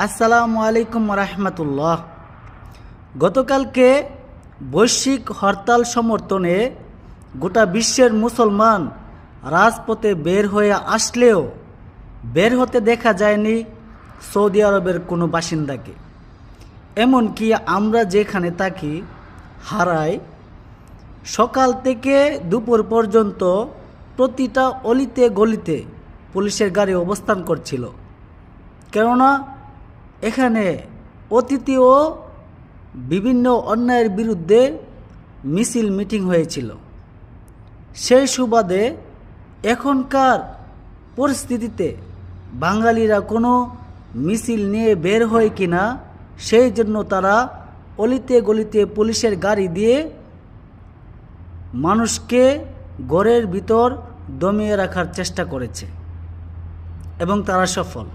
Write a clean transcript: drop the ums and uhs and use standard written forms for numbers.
আসসালামু আলাইকুম রহমতুল্লাহ। গতকালকে বৈশ্বিক হরতাল সমর্থনে গোটা বিশ্বের মুসলমান রাজপথে বের হয়ে আসলেও বের হতে দেখা যায়নি সৌদি আরবের কোনো বাসিন্দাকে। এমনকি আমরা যেখানে থাকি হারায় সকাল থেকে দুপুর পর্যন্ত প্রতিটা অলিতে গলিতে পুলিশের গাড়ি অবস্থান করছিল, কেননা এখানে অতীতে ও বিভিন্ন অন্যায়ের বিরুদ্ধে মিছিল মিটিং হয়েছিল। সেই সুবাদে এখনকার পরিস্থিতিতে বাঙালিরা কোনো মিছিল নিয়ে বের হয় কিনা সেই জন্য তারা অলিতে গলিতে পুলিশের গাড়ি দিয়ে মানুষকে ঘরের ভিতর দমিয়ে রাখার চেষ্টা করেছে এবং তারা সফল।